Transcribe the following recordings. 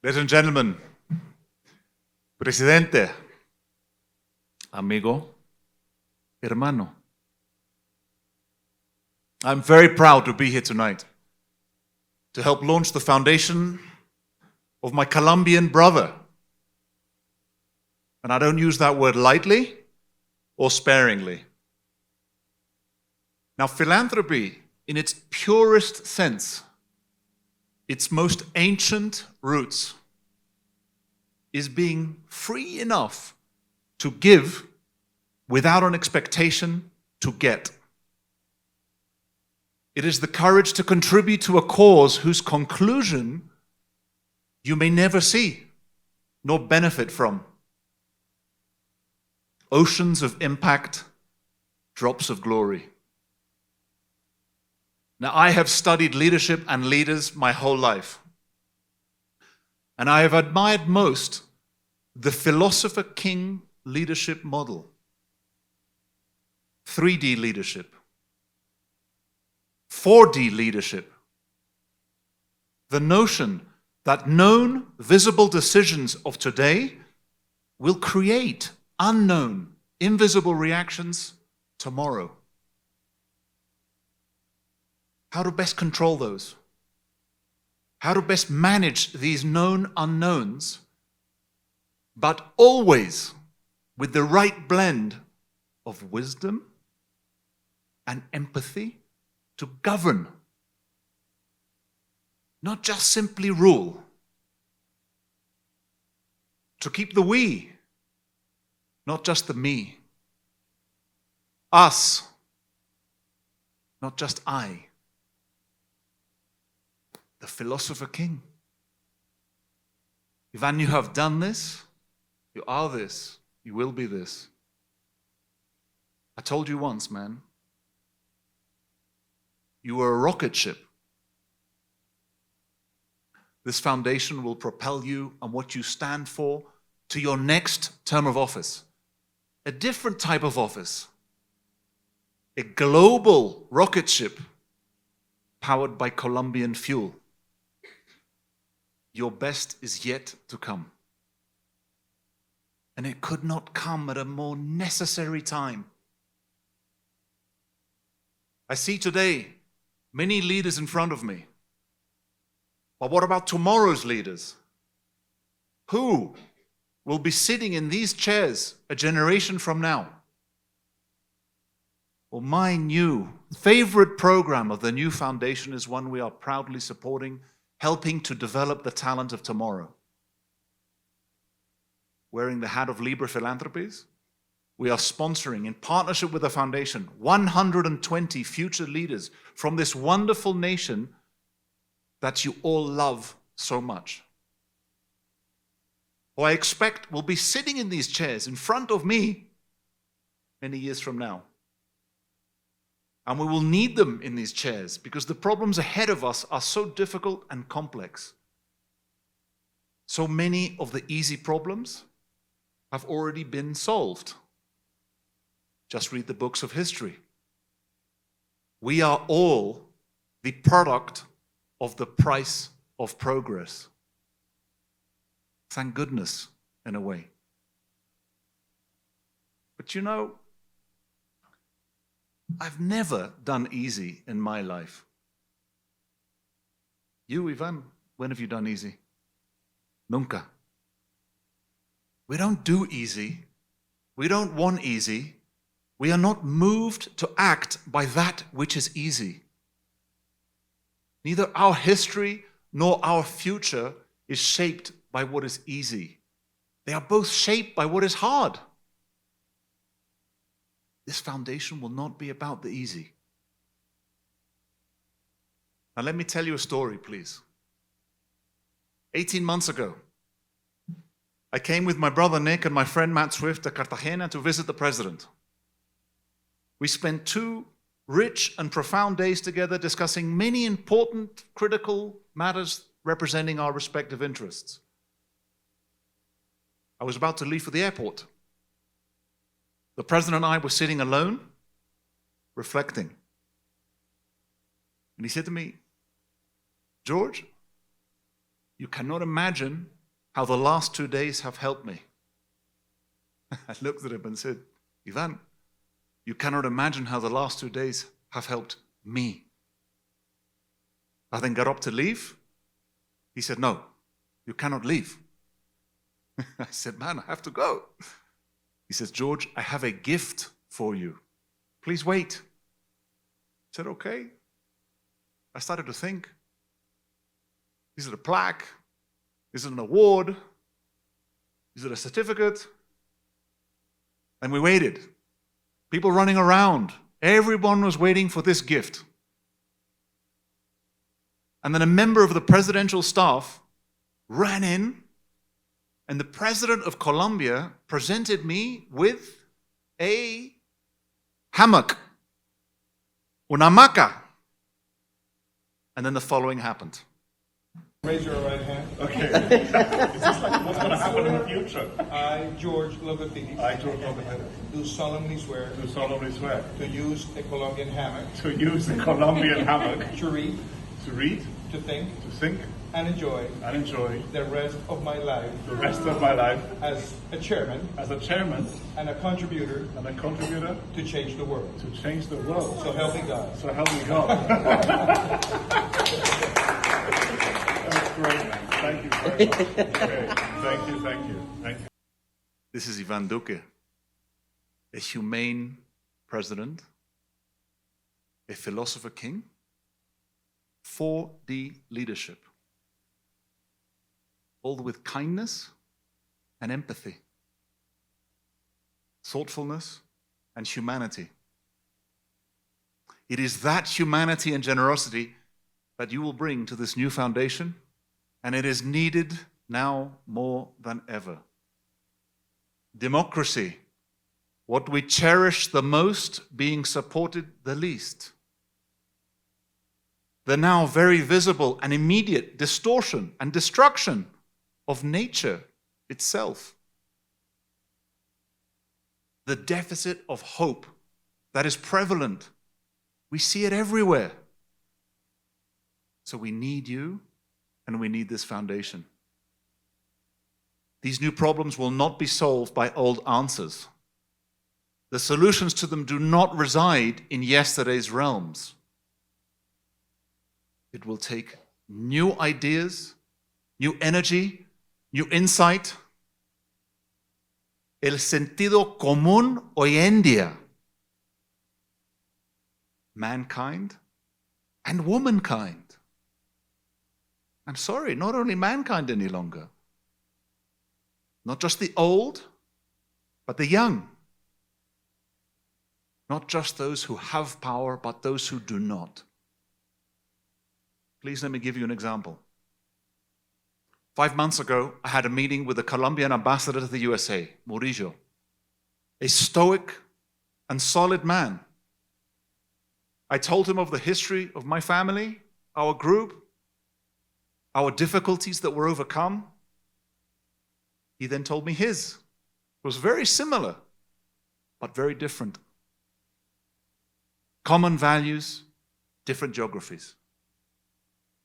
Ladies and gentlemen, Presidente, amigo, hermano, I'm very proud to be here tonight to help launch the foundation of my Colombian brother. And I don't use that word lightly or sparingly. Now, philanthropy, in its purest sense, its most ancient roots, is being free enough to give without an expectation to get. It is the courage to contribute to a cause whose conclusion you may never see nor benefit from. Oceans of impact, drops of glory. Now, I have studied leadership and leaders my whole life. And I have admired most the philosopher king leadership model. 3D leadership. 4D leadership. The notion that known, visible decisions of today will create unknown, invisible reactions tomorrow. How to best control those? How to best manage these known unknowns, but always with the right blend of wisdom and empathy to govern, not just simply rule. To keep the we, not just the me. Us, not just I. The philosopher king. Iván, you have done this, you are this, you will be this. I told you once, man, you were a rocket ship. This foundation will propel you and what you stand for to your next term of office. A different type of office. A global rocket ship powered by Colombian fuel. Your best is yet to come. And it could not come at a more necessary time. I see today many leaders in front of me. But what about tomorrow's leaders? Who will be sitting in these chairs a generation from now? Well, my new favorite program of the new foundation is one we are proudly supporting, helping to develop the talent of tomorrow. Wearing the hat of Libra Philanthropies, we are sponsoring, in partnership with the foundation, 120 future leaders from this wonderful nation that you all love so much. Who I expect will be sitting in these chairs in front of me many years from now. And we will need them in these chairs because the problems ahead of us are so difficult and complex. So many of the easy problems have already been solved. Just read the books of history. We are all the product of the price of progress. Thank goodness, in a way. But you know, I've never done easy in my life. You, Iván, when have you done easy? Nunca. We don't do easy. We don't want easy. We are not moved to act by that which is easy. Neither our history nor our future is shaped by what is easy. They are both shaped by what is hard. This foundation will not be about the easy. Now let me tell you a story, please. 18 months ago, I came with my brother Nick and my friend Matt Swift to Cartagena to visit the president. We spent 2 rich and profound days together discussing many important, critical matters representing our respective interests. I was about to leave for the airport. The president and I were sitting alone, reflecting. And he said to me, George, you cannot imagine how the last 2 days have helped me. I looked at him and said, Iván, you cannot imagine how the last 2 days have helped me. I then got up to leave. He said, no, you cannot leave. I said, man, I have to go. He says, George, I have a gift for you. Please wait. I said, okay. I started to think, is it a plaque? Is it an award? Is it a certificate? And we waited. People running around. Everyone was waiting for this gift. And then a member of the presidential staff ran in, and the president of Colombia presented me with a hammock, una hamaca. And then the following happened. Raise your right hand. Okay. Is this like what's going to happen in the future? I, George Logothetis, I, George Logothetis, do solemnly swear do solemnly swear to use a Colombian hammock to use the Colombian hammock to read, to read, to think, and enjoy the rest of my life as a chairman and a contributor to change the world. change the world. So help me God. So help me God. That's great, man. Thank you very much. Okay. Thank you. This is Iván Duque, a humane president, a philosopher king, 4D leadership, all with kindness and empathy, thoughtfulness and humanity. It is that humanity and generosity that you will bring to this new foundation, and it is needed now more than ever. Democracy, what we cherish the most, being supported the least. The now very visible and immediate distortion and destruction of nature itself. The deficit of hope that is prevalent. We see it everywhere. So we need you, and we need this foundation. These new problems will not be solved by old answers. The solutions to them do not reside in yesterday's realms. It will take new ideas, new energy, new insight. El sentido común hoy en día. Mankind and womankind. I'm sorry, not only mankind any longer. Not just the old, but the young. Not just those who have power, but those who do not. Please let me give you an example. 5 months ago, I had a meeting with the Colombian ambassador to the USA, Murillo, a stoic and solid man. I told him of the history of my family, our group, our difficulties that were overcome. He then told me his. It was very similar, but very different. Common values, different geographies.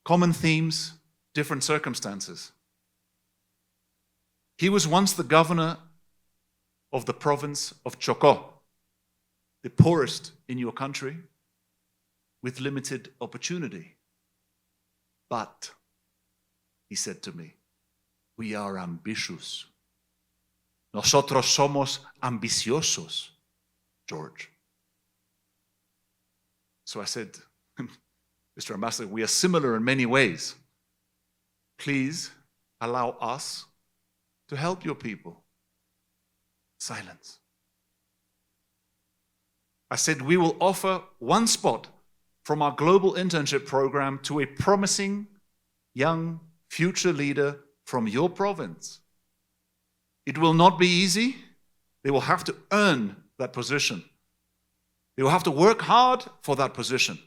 Common themes, different circumstances. He was once the governor of the province of Chocó, the poorest in your country, with limited opportunity. But, he said to me, we are ambitious. Nosotros somos ambiciosos, George. So I said, Mr. Ambassador, we are similar in many ways. Please allow us to help your people. Silence. I said, we will offer one spot from our global internship program to a promising young future leader from your province. It will not be easy. They will have to earn that position. They will have to work hard for that position.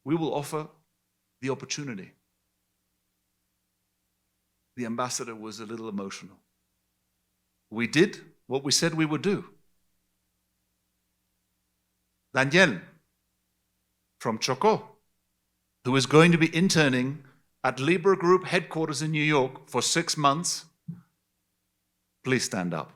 We will offer the opportunity. The ambassador was a little emotional. We did what we said we would do. Daniel from Chocó, who is going to be interning at Libra Group headquarters in New York for 6 months, please stand up.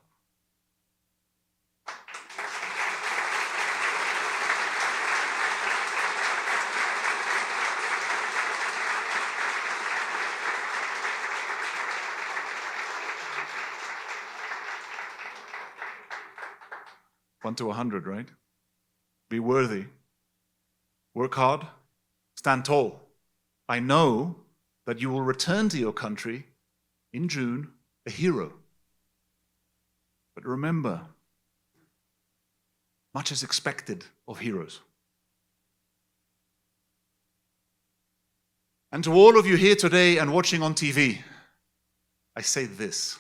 One to 100, right? Be worthy. Work hard. Stand tall. I know that you will return to your country in June a hero. But remember, much is expected of heroes. And to all of you here today and watching on TV, I say this.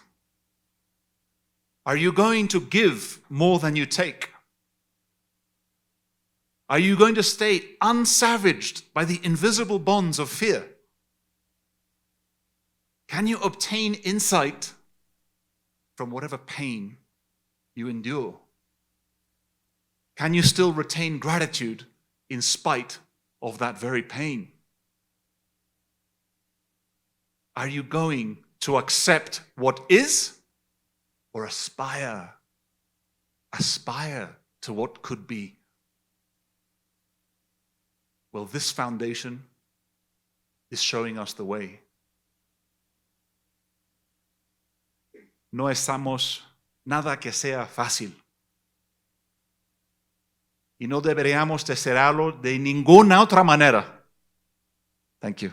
Are you going to give more than you take? Are you going to stay unsavaged by the invisible bonds of fear? Can you obtain insight from whatever pain you endure? Can you still retain gratitude in spite of that very pain? Are you going to accept what is or aspire to what could be? Well, this foundation is showing us the way. No estamos nada que sea fácil. Y no deberíamos desearlo de ninguna otra manera. Thank you.